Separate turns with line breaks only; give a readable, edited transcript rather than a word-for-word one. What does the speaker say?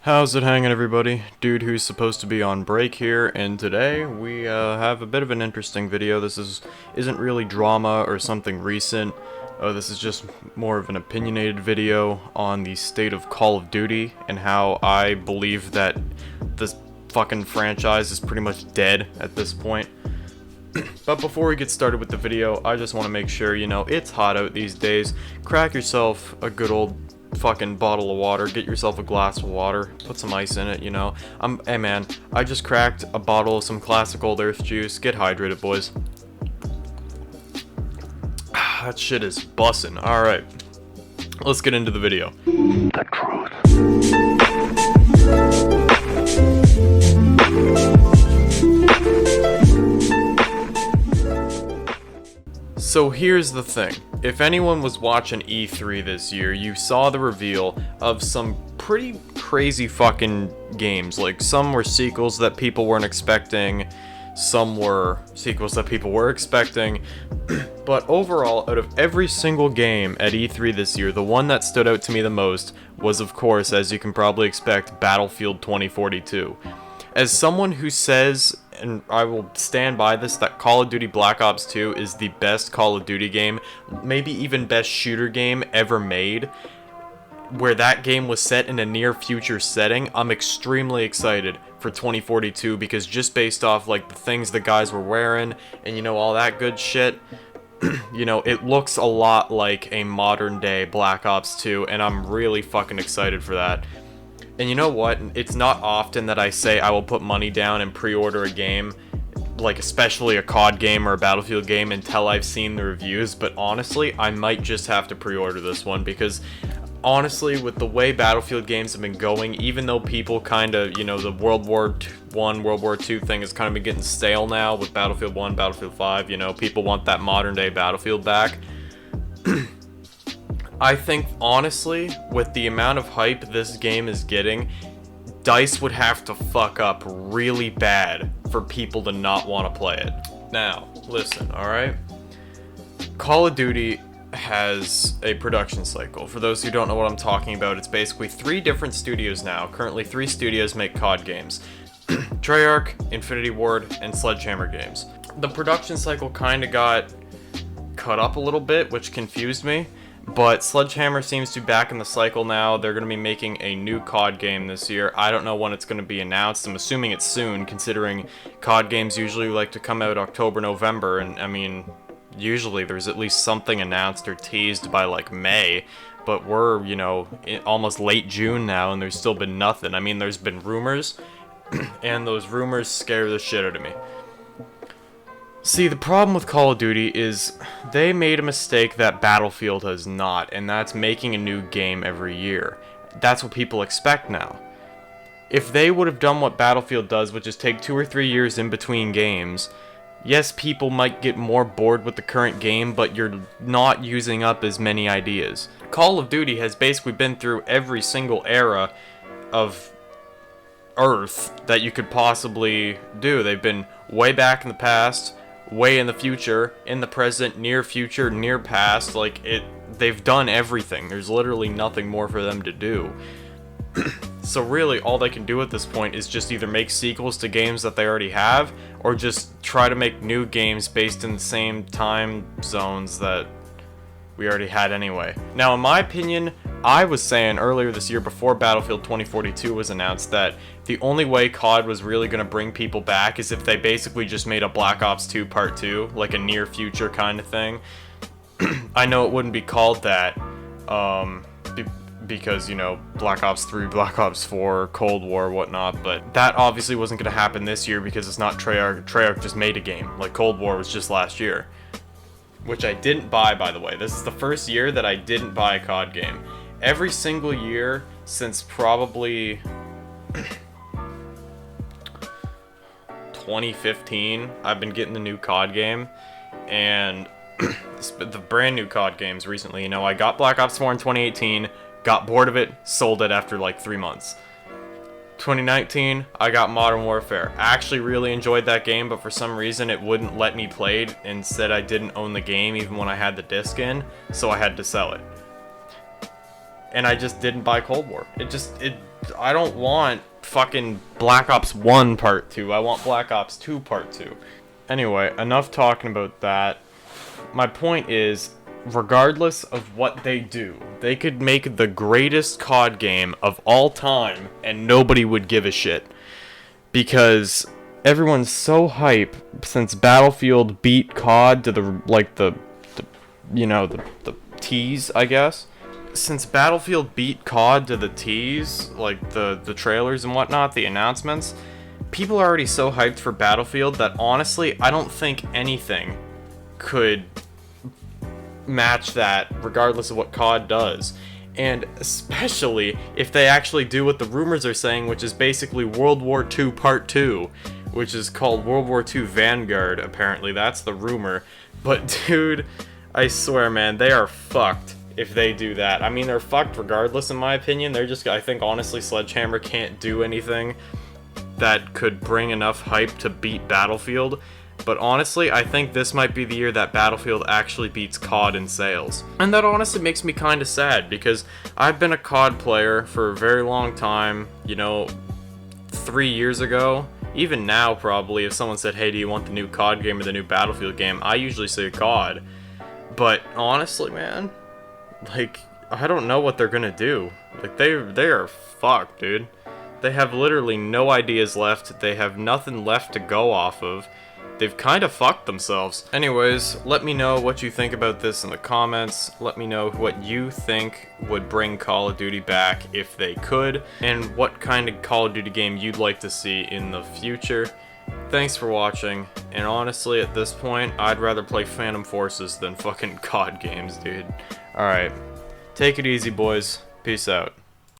How's it hanging, everybody? Dude who's supposed to be on break here, and today we have a bit of an interesting video. This isn't really drama or something recent. This is just more of an opinionated video on the state of Call of Duty and how I believe that this fucking franchise is pretty much dead at this point. But before we get started with the video, I just want to make sure, it's hot out these days. Crack yourself a good old fucking bottle of water, get yourself a glass of water, put some ice in it, hey man, I just cracked a bottle of some classic old earth juice. Get hydrated, boys. That shit is bussin'. Alright, let's get into the video. The truth. So here's the thing. If anyone was watching E3 this year, you saw the reveal of some pretty crazy fucking games. Like, some were sequels that people weren't expecting, some were sequels that people were expecting, but overall, out of every single game at E3 this year, the one that stood out to me the most was, of course, as you can probably expect, Battlefield 2042. As someone who says, and I will stand by this, that Call of Duty Black Ops 2 is the best Call of Duty game, maybe even best shooter game ever made, where that game was set in a near future setting, I'm extremely excited for 2042 because just based off like the things the guys were wearing and all that good shit, it looks a lot like a modern day Black Ops 2, and I'm really fucking excited for that. And you know what? It's not often that I say I will put money down and pre-order a game, like especially a COD game or a Battlefield game, until I've seen the reviews, but honestly, I might just have to pre-order this one because honestly, with the way Battlefield games have been going, even though people kind of, the World War I, World War II thing has kind of been getting stale now with Battlefield 1, Battlefield 5, people want that modern day Battlefield back. I think, honestly, with the amount of hype this game is getting, DICE would have to fuck up really bad for people to not want to play it. Now, listen, alright? Call of Duty has a production cycle. For those who don't know what I'm talking about, it's basically 3 different studios now. Currently, 3 studios make COD games. Treyarch, Infinity Ward, and Sledgehammer Games. The production cycle kind of got cut up a little bit, which confused me. But Sledgehammer seems to be back in the cycle now. They're going to be making a new COD game this year. I don't know when it's going to be announced. I'm assuming it's soon, considering COD games usually like to come out October, November. And, I mean, usually there's at least something announced or teased by, like, May. But we're, almost late June now, and there's still been nothing. I mean, there's been rumors, and those rumors scare the shit out of me. See, the problem with Call of Duty is they made a mistake that Battlefield has not, and that's making a new game every year. That's what people expect now. If they would have done what Battlefield does, which is take 2 or 3 years in between games, yes, people might get more bored with the current game, but you're not using up as many ideas. Call of Duty has basically been through every single era of Earth that you could possibly do. They've been way back in the past, way in the future, in the present, near future, near past. They've done everything. There's literally nothing more for them to do. So really, all they can do at this point is just either make sequels to games that they already have, or just try to make new games based in the same time zones that we already had anyway. Now, in my opinion, I was saying earlier this year, before Battlefield 2042 was announced, that the only way COD was really going to bring people back is if they basically just made a Black Ops 2 Part 2, like a near future kind of thing. I know it wouldn't be called that, because, Black Ops 3, Black Ops 4, Cold War, whatnot, but that obviously wasn't going to happen this year because it's not Treyarch. Treyarch just made a game, like Cold War was just last year. Which I didn't buy, by the way. This is the first year that I didn't buy a COD game. Every single year since probably 2015, I've been getting the new COD game, and the brand new COD games recently. I got Black Ops 4 in 2018, got bored of it, sold it after like 3 months. 2019, I got Modern Warfare. I actually really enjoyed that game, but for some reason it wouldn't let me play it, and said I didn't own the game even when I had the disc in, so I had to sell it. And I just didn't buy Cold War. I don't want fucking Black Ops 1 Part 2. I want Black Ops 2 Part 2. Anyway, enough talking about that. My point is, regardless of what they do, they could make the greatest COD game of all time and nobody would give a shit. Because everyone's so hype since Battlefield beat COD to the tease, I guess. Since Battlefield beat COD to the tease, like the trailers and whatnot, the announcements, people are already so hyped for Battlefield that honestly, I don't think anything could match that regardless of what COD does. And especially if they actually do what the rumors are saying, which is basically World War II Part 2, which is called World War II Vanguard, apparently. That's the rumor. But dude, I swear, man, they are fucked if they do that. I mean, they're fucked regardless, in my opinion. They're just, I think, honestly, Sledgehammer can't do anything that could bring enough hype to beat Battlefield. But honestly, I think this might be the year that Battlefield actually beats COD in sales. And that honestly makes me kind of sad, because I've been a COD player for a very long time. You know, 3 years ago, even now probably, if someone said, hey, do you want the new COD game or the new Battlefield game, I usually say COD. But honestly, man, like, I don't know what they're gonna do. Like, they are fucked, dude. They have literally no ideas left. They have nothing left to go off of. They've kind of fucked themselves. Anyways, let me know what you think about this in the comments. Let me know what you think would bring Call of Duty back if they could, and what kind of Call of Duty game you'd like to see in the future. Thanks for watching, and honestly, at this point, I'd rather play Phantom Forces than fucking COD games, dude. Alright, take it easy, boys. Peace out.